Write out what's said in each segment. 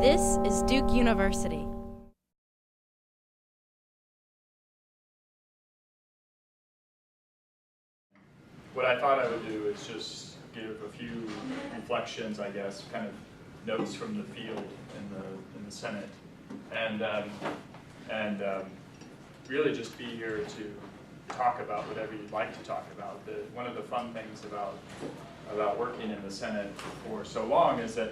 This is Duke University. What I thought I would do is just give a few reflections, I guess, kind of notes from the field in the Senate, and really just be here to talk about whatever you'd like to talk about. One of the fun things about working in the Senate for so long is that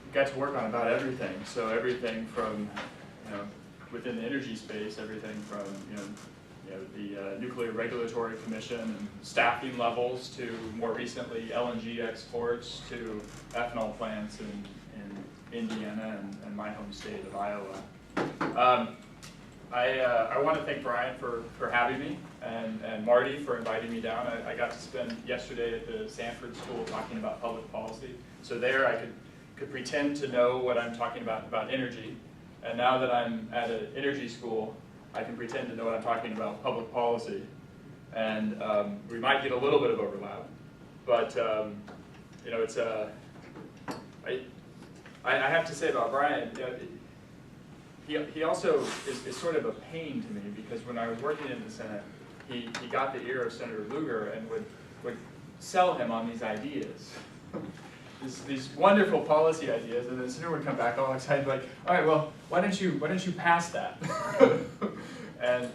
you get to work on about everything. So everything from, within the energy space, everything from, the Nuclear Regulatory Commission and staffing levels to, more recently, LNG exports to ethanol plants in Indiana and my home state of Iowa. I want to thank Brian for having me and Marty for inviting me down. I got to spend yesterday at the Sanford School talking about public policy. So there I could pretend to know what I'm talking about energy. And now that I'm at an energy school, I can pretend to know what I'm talking about public policy. And we might get a little bit of overlap. But, it's I have to say about Brian, he also is sort of a pain to me, because when I was working in the Senate, he got the ear of Senator Lugar and would sell him on these ideas. These wonderful policy ideas, and then the senator would come back all excited, like, all right, well, why don't you pass that? And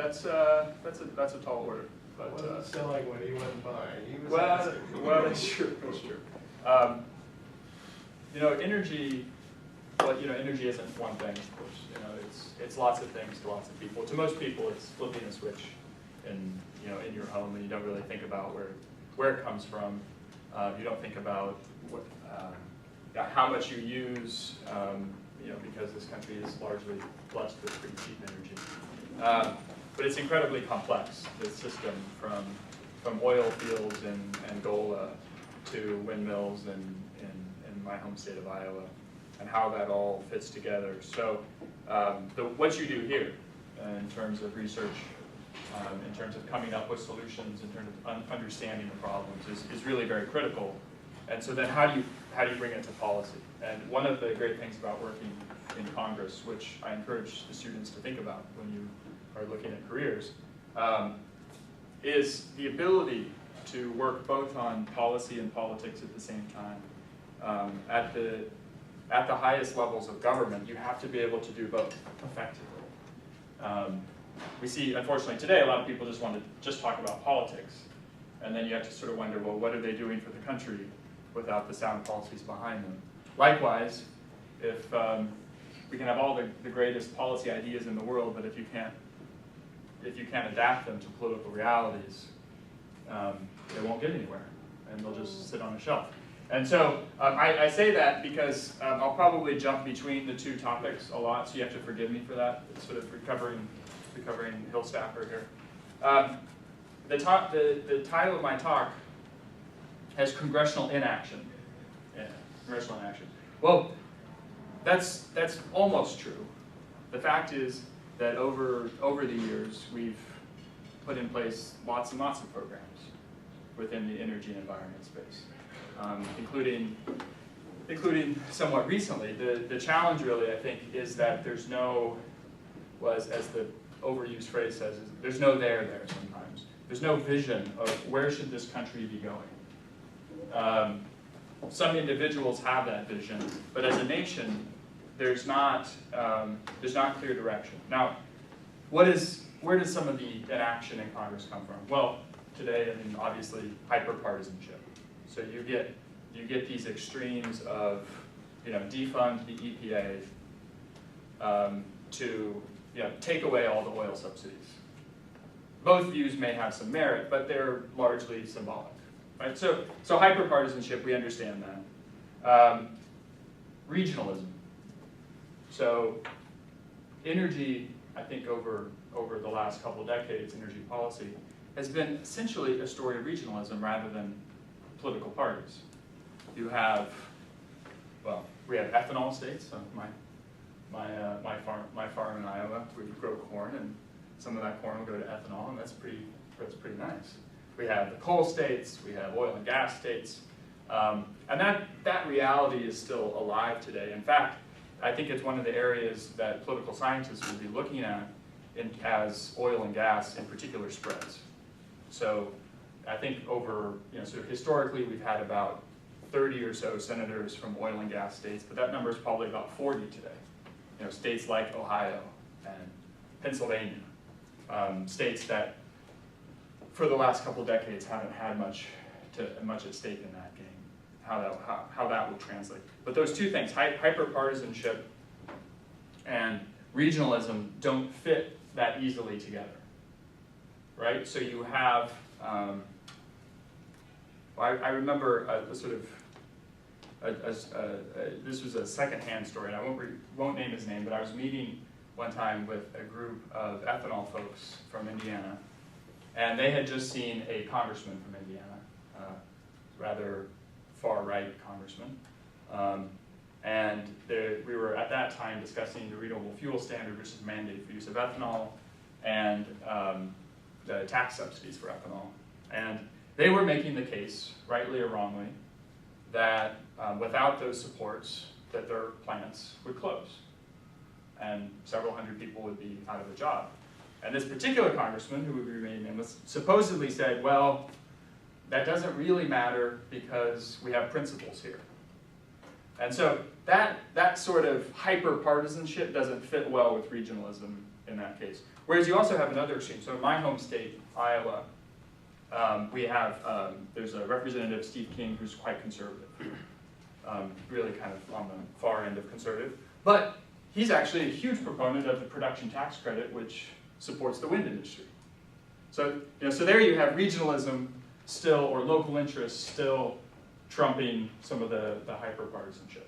that's a tall order. But what does it sound like when he wasn't buying? He was well, that's true. That's true. Energy. Well, energy isn't one thing, of course. It's lots of things to lots of people. To most people, it's flipping a switch in your home, and you don't really think about where it comes from. You don't think about how much you use, because this country is largely blessed with pretty cheap energy. But it's incredibly complex, the system from oil fields in Angola to windmills in my home state of Iowa, and how that all fits together. So what you do here in terms of research, in terms of coming up with solutions, in terms of understanding the problems is really very critical. And so then how do you bring it to policy? And one of the great things about working in Congress, which I encourage the students to think about when you are looking at careers, is the ability to work both on policy and politics at the same time. At the highest levels of government, you have to be able to do both effectively. We see, unfortunately, today a lot of people just want to talk about politics, and then you have to sort of wonder, well, what are they doing for the country without the sound policies behind them? Likewise, if we can have all the greatest policy ideas in the world, but if you can't adapt them to political realities, they won't get anywhere, and they'll just sit on a shelf. And so I say that because I'll probably jump between the two topics a lot, so you have to forgive me for that. It's sort of recovering Hill staffer here. The title of my talk has Congressional Inaction. Yeah, Congressional Inaction. Well, that's almost true. The fact is that over the years, we've put in place lots and lots of programs within the energy and environment space. Including somewhat recently. The challenge really, I think, is that there's no, as the overused phrase says, there's no there sometimes. There's no vision of where should this country be going. Some individuals have that vision, but as a nation, there's not clear direction. Now, where does some of the inaction in Congress come from? Well, today, obviously, hyperpartisanship. So you get these extremes of defund the EPA to take away all the oil subsidies. Both views may have some merit, but they're largely symbolic, right? So hyperpartisanship, we understand that. Regionalism. So energy, I think over the last couple of decades, energy policy has been essentially a story of regionalism rather than political parties. You have, we have ethanol states. So my farm in Iowa, we grow corn, and some of that corn will go to ethanol, and that's pretty nice. We have the coal states, we have oil and gas states, And that reality is still alive today. In fact, I think it's one of the areas that political scientists will be looking at as oil and gas, in particular, spreads. So I think over, sort of historically, we've had about 30 or so senators from oil and gas states, but that number is probably about 40 today. States like Ohio and Pennsylvania, states that for the last couple decades haven't had much at stake in that game, how that will translate. But those two things, hyperpartisanship and regionalism, don't fit that easily together, right? So you have, I remember this was a secondhand story, and I won't name his name, but I was meeting one time with a group of ethanol folks from Indiana, and they had just seen a congressman from Indiana, rather far-right congressman, and we were at that time discussing the renewable fuel standard, which is mandate for use of ethanol, and the tax subsidies for ethanol. And they were making the case, rightly or wrongly, that without those supports, that their plants would close, and several hundred people would be out of a job. And this particular congressman, who would remain nameless, supposedly said, well, that doesn't really matter because we have principles here. And so that sort of hyper-partisanship doesn't fit well with regionalism in that case. Whereas you also have another extreme. So in my home state, Iowa, we have, there's a representative, Steve King, who's quite conservative, really kind of on the far end of conservative. But he's actually a huge proponent of the production tax credit, which supports the wind industry. So, so there you have regionalism still, or local interests still trumping some of the hyper-partisanship.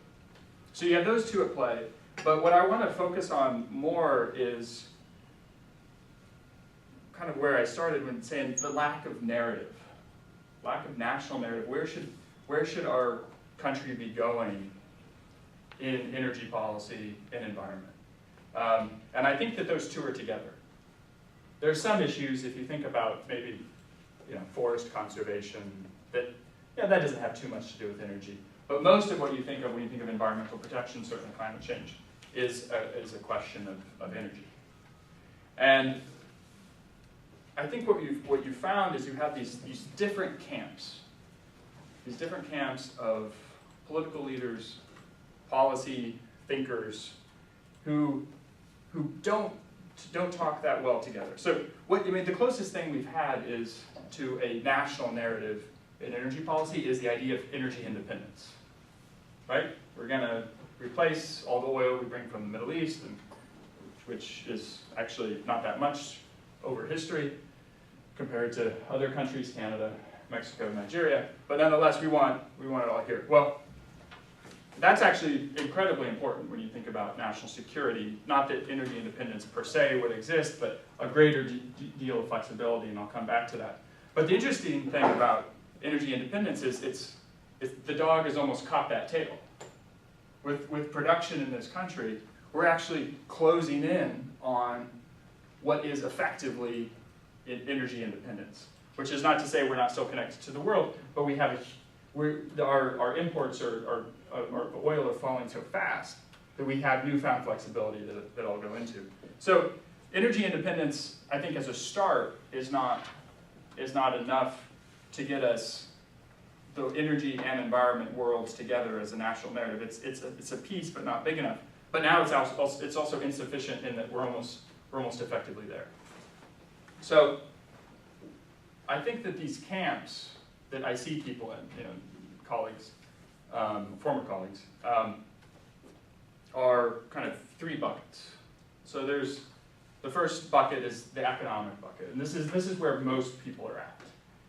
So you have those two at play, but what I want to focus on more is kind of where I started when saying the lack of narrative, lack of national narrative. Where should our country be going in energy policy and environment? And I think that those two are together. There are some issues, if you think about maybe forest conservation, that doesn't have too much to do with energy. But most of what you think of when you think of environmental protection, certainly climate change, is a question of energy. And I think what you found is you have these different camps of political leaders, policy thinkers, who don't talk that well together. So the closest thing we've had is to a national narrative in energy policy is the idea of energy independence, right? We're going to replace all the oil we bring from the Middle East, which is actually not that much over history compared to other countries, Canada, Mexico, Nigeria, but nonetheless, we want it all here. Well, that's actually incredibly important when you think about national security. Not that energy independence per se would exist, but a greater deal of flexibility, and I'll come back to that. But the interesting thing about energy independence is the dog has almost caught that tail. With production in this country, we're actually closing in on what is effectively energy independence, which is not to say we're not still connected to the world, but we have our imports our oil are falling so fast that we have newfound flexibility that I'll go into. So energy independence, I think as a start, is not enough to get us the energy and environment worlds together as a national narrative. It's a piece, but not big enough. But now it's also insufficient in that we're almost effectively there. So I think that these camps that I see people in, colleagues, former colleagues, are kind of three buckets. So there's the first bucket is the economic bucket, and this is where most people are at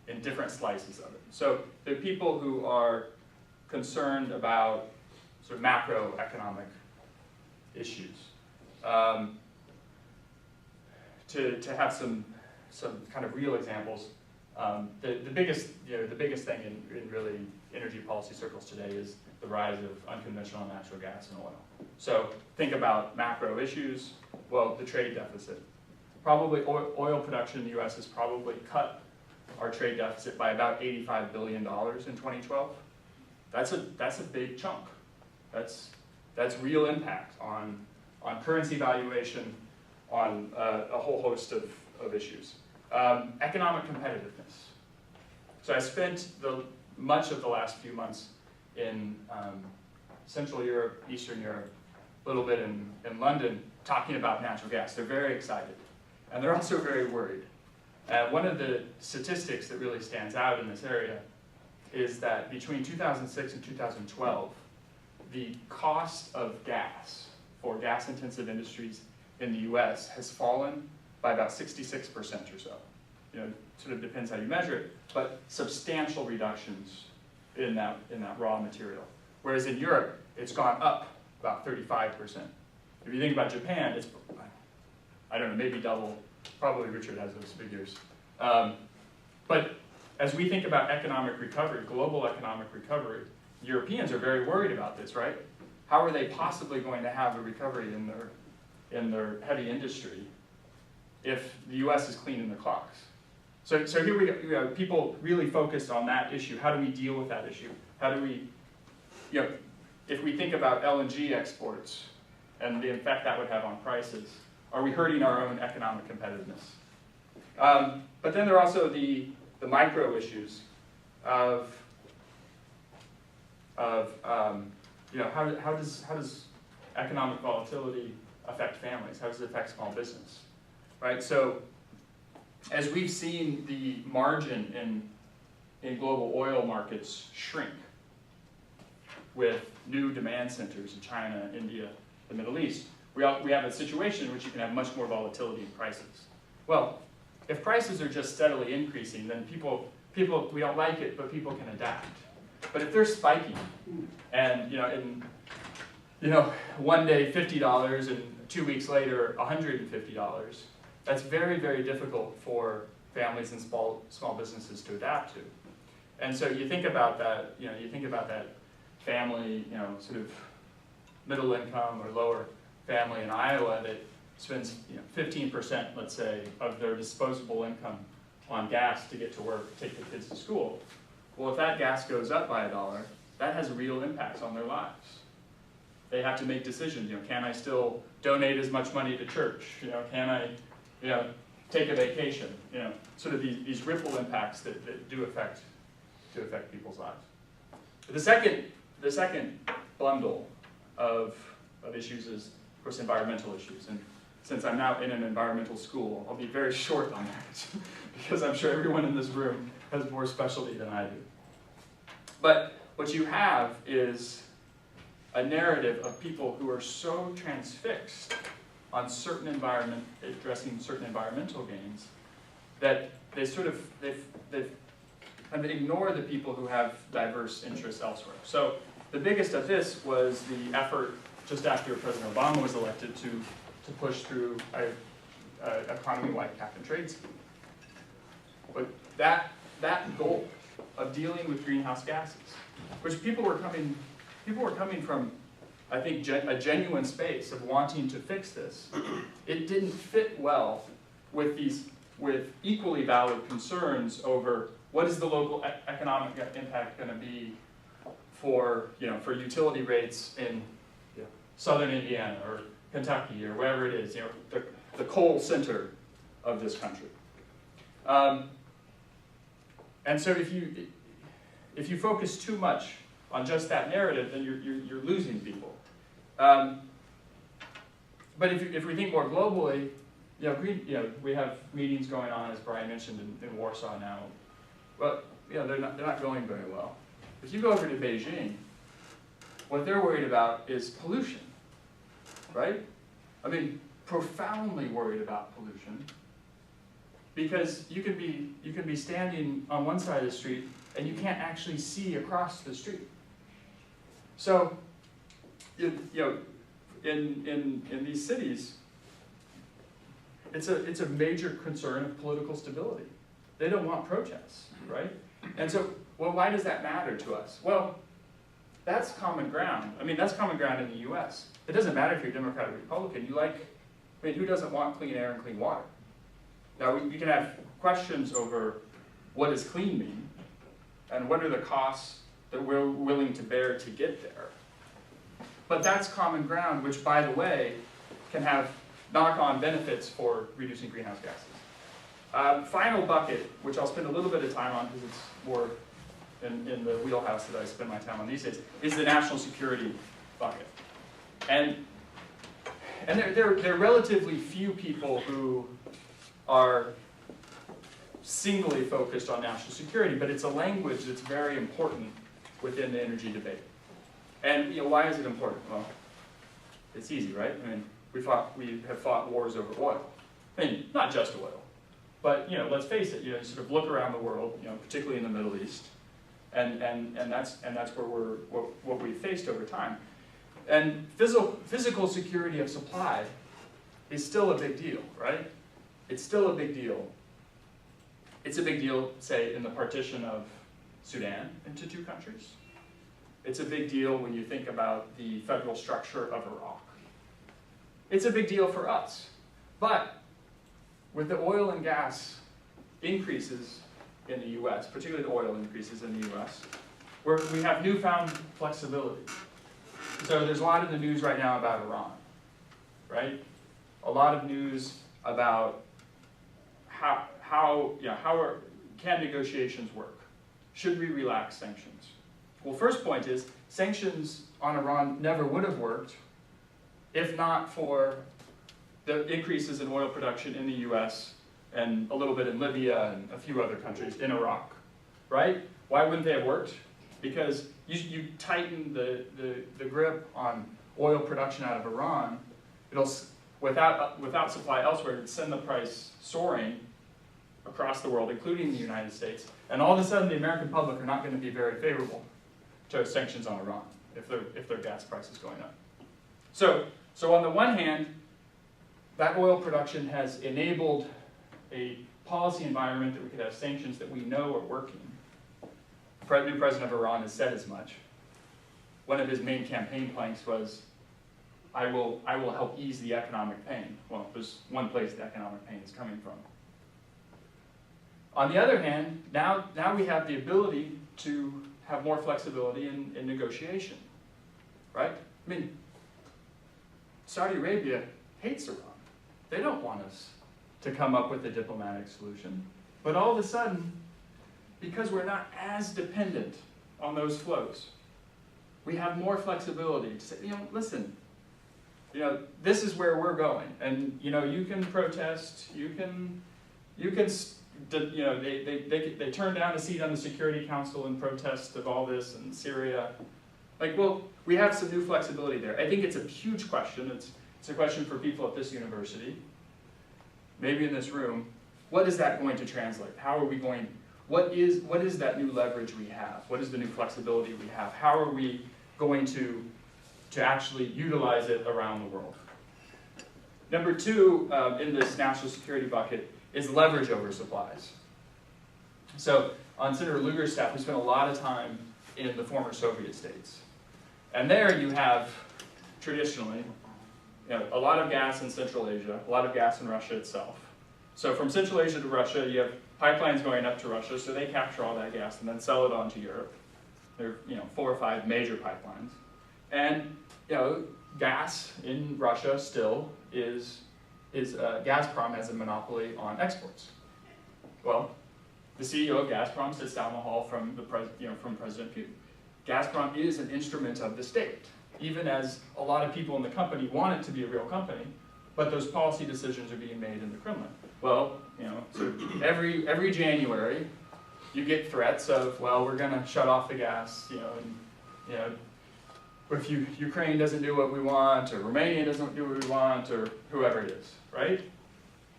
in different slices of it. So there are people who are concerned about sort of macroeconomic issues. To have some kind of real examples, the biggest thing in really energy policy circles today is the rise of unconventional natural gas and oil. So think about macro issues. Well, the trade deficit. Probably oil production in the U.S. has probably cut our trade deficit by about $85 billion in 2012. That's a big chunk. That's real impact on currency valuation, on a whole host of issues. Economic competitiveness. So I spent much of the last few months in Central Europe, Eastern Europe, a little bit in London, talking about natural gas. They're very excited, and they're also very worried. One of the statistics that really stands out in this area is that between 2006 and 2012, the cost of gas for gas-intensive industries in the US has fallen by about 66% or so. You know, it sort of depends how you measure it, but substantial reductions in that raw material. Whereas in Europe, it's gone up about 35%. If you think about Japan, it's, I don't know, maybe double. Probably Richard has those figures. But as we think about economic recovery, global economic recovery, Europeans are very worried about this, right? How are they possibly going to have a recovery in their heavy industry if the US is cleaning the clocks? So here we go, people really focused on that issue. How do we deal with that issue? How do we, if we think about LNG exports and the effect that would have on prices, are we hurting our own economic competitiveness? But then there are also the micro issues of how does economic volatility affect families? How does it affect small business? Right? So as we've seen the margin in global oil markets shrink with new demand centers in China, India, the Middle East, we have a situation in which you can have much more volatility in prices. Well, if prices are just steadily increasing, then people we don't like it, but people can adapt. But if they're spiking, and one day $50 and 2 weeks later $150, that's very, very difficult for families and small businesses to adapt to. And so you think about that, you think about that family, sort of middle income or lower family in Iowa that spends 15%, let's say, of their disposable income on gas to get to work, take the kids to school. Well, if that gas goes up by $1, that has real impacts on their lives. They have to make decisions. Can I still donate as much money to church? Can I, take a vacation? Sort of these ripple impacts that do affect people's lives. But the second bundle of issues is, of course, environmental issues. And since I'm now in an environmental school, I'll be very short on that because I'm sure everyone in this room has more specialty than I do. But what you have is a narrative of people who are so transfixed on addressing certain environmental gains, that they ignore the people who have diverse interests elsewhere. So the biggest of this was the effort just after President Obama was elected to push through an economy-wide cap-and-trade scheme. But that goal of dealing with greenhouse gases, which people were coming from, I think, a genuine space of wanting to fix this, it didn't fit well with equally valid concerns over what is the local economic impact going to be for utility rates in southern Indiana or Kentucky or wherever it is, the coal center of this country. And so if you focus too much on just that narrative, then you're losing people. But if we think more globally, we have meetings going on, as Brian mentioned, in Warsaw now. Well, they're not going very well. If you go over to Beijing, what they're worried about is pollution, right? I mean, profoundly worried about pollution, because you can be standing on one side of the street and you can't actually see across the street. So, in these cities, it's a major concern of political stability. They don't want protests, right? And so, well, why does that matter to us? Well, that's common ground. I mean, that's common ground in the U.S. It doesn't matter if you're Democrat or Republican. Who doesn't want clean air and clean water? Now, we can have questions over what does clean mean, and what are the costs that we're willing to bear to get there. But that's common ground, which, by the way, can have knock-on benefits for reducing greenhouse gases. Final bucket, which I'll spend a little bit of time on because it's more in the wheelhouse that I spend my time on these days, is the national security bucket. And there are relatively few people who are singly focused on national security, but it's a language that's very important within the energy debate. And why is it important? Well, it's easy, right? I mean, we have fought wars over oil. I mean, not just oil, but let's face it. You sort of look around the world, particularly in the Middle East, and that's where what we've faced over time. And physical security of supply is still a big deal, right? It's still a big deal. It's a big deal, say, in the partition of Sudan into two countries. It's a big deal when you think about the federal structure of Iraq. It's a big deal for us. But with the oil and gas increases in the US, particularly the oil increases in the US, we have newfound flexibility. So there's a lot in the news right now about Iran, right? A lot of news about can negotiations work? Should we relax sanctions? Well, first point is, sanctions on Iran never would have worked if not for the increases in oil production in the US and a little bit in Libya and a few other countries, in Iraq, right? Why wouldn't they have worked? Because you tighten the grip on oil production out of Iran, it'll, without supply elsewhere, it'd send the price soaring across the world, including the United States, and all of a sudden the American public are not going to be very favorable to sanctions on Iran if their gas price is going up. So on the one hand, that oil production has enabled a policy environment that we could have sanctions that we know are working. The new president of Iran has said as much. One of his main campaign planks was, I will help ease the economic pain. Well, there's one place the economic pain is coming from. On the other hand, now we have the ability to have more flexibility in negotiation, right? I mean, Saudi Arabia hates Iran. They don't want us to come up with a diplomatic solution. But all of a sudden, because we're not as dependent on those flows, we have more flexibility to say, listen, this is where we're going, and you can protest, they turned down a seat on the Security Council in protest of all this in Syria. Well, we have some new flexibility there. I think it's a huge question. It's a question for people at this university, maybe in this room. What is that going to translate? How are we going? What is that new leverage we have? What is the new flexibility we have? How are we going to actually utilize it around the world? Number two in this national security bucket is leverage over supplies. So on Senator Lugar's staff, we spent a lot of time in the former Soviet states. And there you have, traditionally, a lot of gas in Central Asia, a lot of gas in Russia itself. So from Central Asia to Russia, you have pipelines going up to Russia, so they capture all that gas and then sell it on to Europe. There are 4 or 5 major pipelines. And gas in Russia still is Gazprom has a monopoly on exports. Well, the CEO of Gazprom sits down the hall from President Putin. Gazprom is an instrument of the state, even as a lot of people in the company want it to be a real company, but those policy decisions are being made in the Kremlin. Well, so every January, you get threats of, well, we're going to shut off the gas, if Ukraine doesn't do what we want, or Romania doesn't do what we want, or whoever it is, right?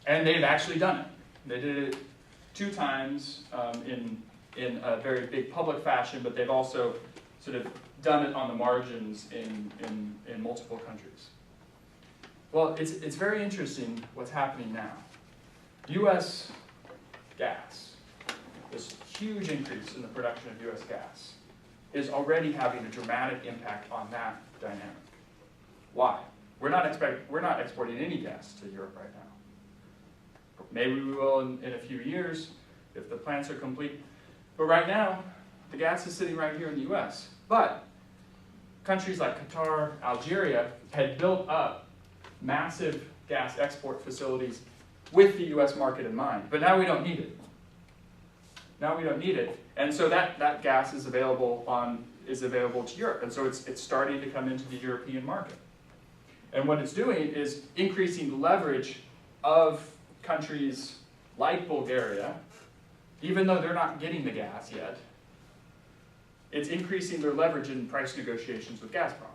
And they've actually done it. They did it 2 times in a very big public fashion, but they've also sort of done it on the margins in multiple countries. Well, it's very interesting what's happening now. U.S. gas, this huge increase in the production of U.S. gas, is already having a dramatic impact on that dynamic. Why? We're not exporting any gas to Europe right now. Maybe we will in a few years if the plants are complete. But right now, The gas is sitting right here in the US. But countries like Qatar, Algeria had built up massive gas export facilities with the US market in mind. But now we don't need it. Now we don't need it. And so that gas is available to Europe. And so it's starting to come into the European market. And what it's doing is increasing the leverage of countries like Bulgaria, even though they're not getting the gas yet. It's increasing their leverage in price negotiations with Gazprom.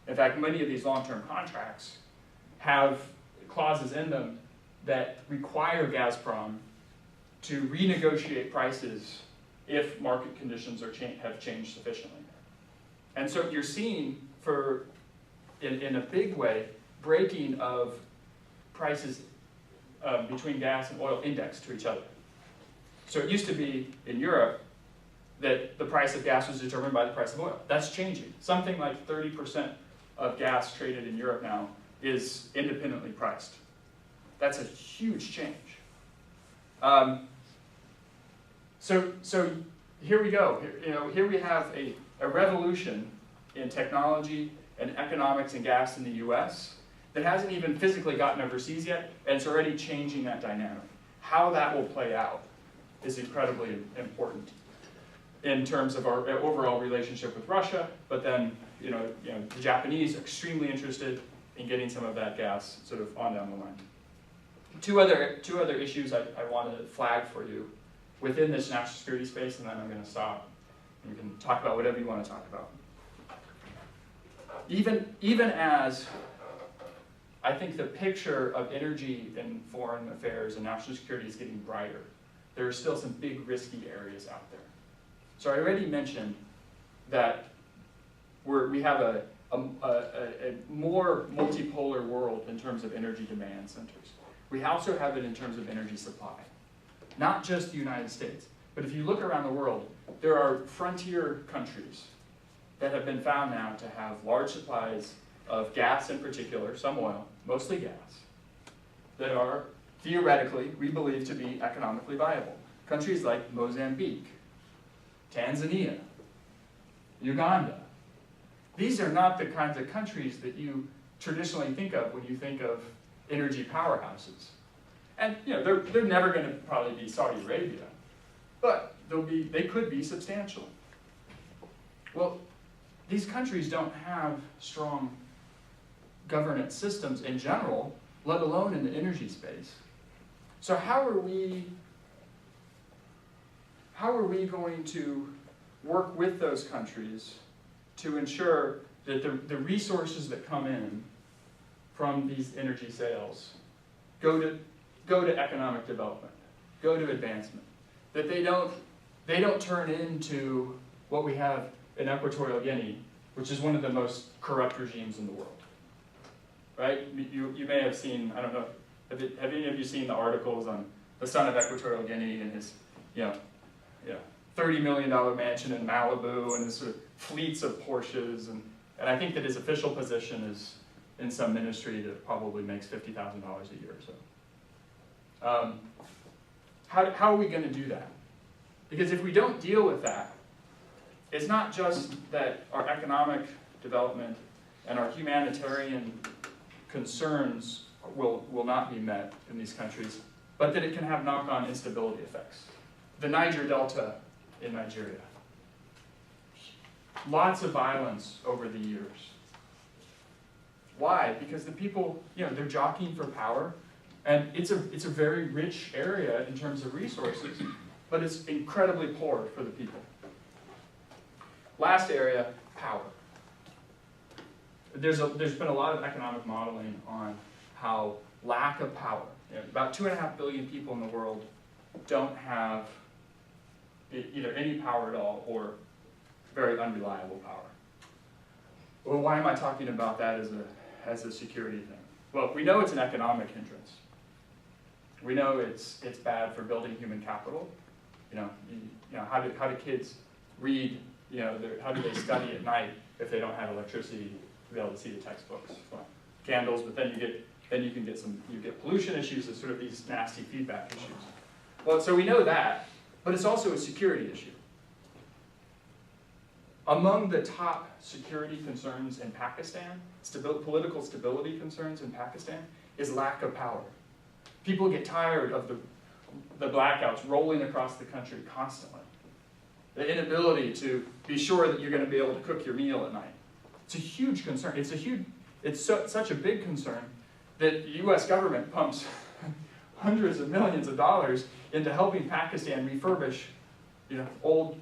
In fact, many of these long-term contracts have clauses in them that require Gazprom to renegotiate prices if market conditions have changed sufficiently. And so you're seeing, in a big way, breaking of prices between gas and oil indexed to each other. So it used to be in Europe that the price of gas was determined by the price of oil. That's changing. Something like 30% of gas traded in Europe now is independently priced. That's a huge change. So here we go. Here we have a revolution in technology and economics and gas in the US that hasn't even physically gotten overseas yet, and it's already changing that dynamic. How that will play out is incredibly important in terms of our overall relationship with Russia, but then the Japanese are extremely interested in getting some of that gas sort of on down the line. Two other issues I want to flag for you within this national security space, and then I'm going to stop. You can talk about whatever you want to talk about. Even as I think the picture of energy and foreign affairs and national security is getting brighter, there are still some big risky areas out there. So I already mentioned that we have a more multipolar world in terms of energy demand centers. We also have it in terms of energy supply. Not just the United States, but if you look around the world, there are frontier countries that have been found now to have large supplies of gas in particular, some oil, mostly gas, that are theoretically, we believe, to be economically viable. Countries like Mozambique, Tanzania, Uganda. These are not the kinds of countries that you traditionally think of when you think of energy powerhouses. And they're never going to probably be Saudi Arabia, but they could be substantial. Well, these countries don't have strong governance systems in general, let alone in the energy space. So how are we going to work with those countries to ensure that the resources that come in from these energy sales go to economic development, go to advancement, that they don't turn into what we have in Equatorial Guinea, which is one of the most corrupt regimes in the world, right? You may have seen, I don't know, have any of you seen the articles on the son of Equatorial Guinea and his, $30 million mansion in Malibu and his sort of fleets of Porsches, and I think that his official position is in some ministry that probably makes $50,000 a year or so. How are we going to do that? Because if we don't deal with that, it's not just that our economic development and our humanitarian concerns will not be met in these countries, but that it can have knock-on instability effects. The Niger Delta in Nigeria. Lots of violence over the years. Why? Because the people, they're jockeying for power, and it's a very rich area in terms of resources, but it's incredibly poor for the people. Last area, power. There's been a lot of economic modeling on how lack of power, about 2.5 billion people in the world don't have either any power at all or very unreliable power. Well, why am I talking about that as a security thing? Well, we know it's an economic hindrance. We know it's bad for building human capital. How do kids read? How do they study at night if they don't have electricity to be able to see the textbooks? Well, candles, but then you can get pollution issues and sort of these nasty feedback issues. Well, so we know that, but it's also a security issue. Among the top security concerns in Pakistan, political stability concerns in Pakistan, is lack of power. People get tired of the blackouts rolling across the country constantly. The inability to be sure that you're going to be able to cook your meal at night. It's a huge concern. It's such a big concern that the U.S. government pumps hundreds of millions of dollars into helping Pakistan refurbish, old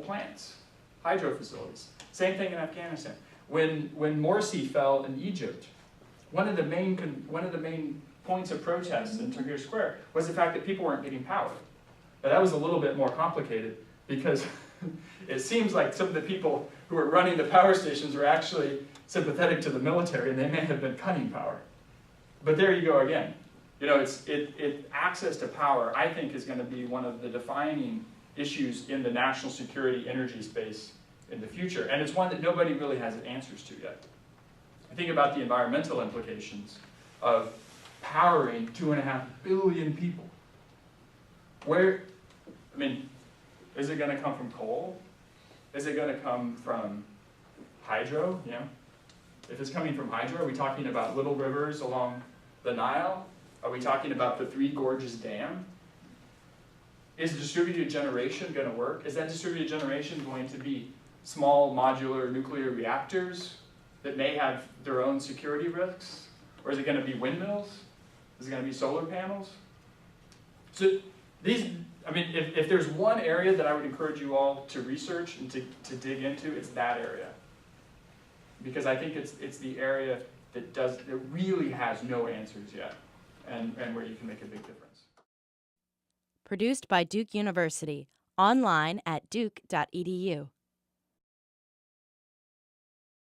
plants, hydro facilities. Same thing in Afghanistan. When Morsi fell in Egypt, one of the main points of protest in Tahrir Square was the fact that people weren't getting power. Now, that was a little bit more complicated because it seems like some of the people who were running the power stations were actually sympathetic to the military, and they may have been cutting power. But there you go again. Access to power, I think, is going to be one of the defining issues in the national security energy space in the future. And it's one that nobody really has answers to yet. I think about the environmental implications of powering 2.5 billion people. Is it going to come from coal? Is it going to come from hydro? If it's coming from hydro, are we talking about little rivers along the Nile? Are we talking about the Three Gorges Dam? Is distributed generation going to work? Is that distributed generation going to be small modular nuclear reactors that may have their own security risks? Or is it going to be windmills? Is it going to be solar panels? So if there's one area that I would encourage you all to research and to dig into, it's that area. Because I think it's the area that really has no answers yet, and where you can make a big difference. Produced by Duke University, online at duke.edu.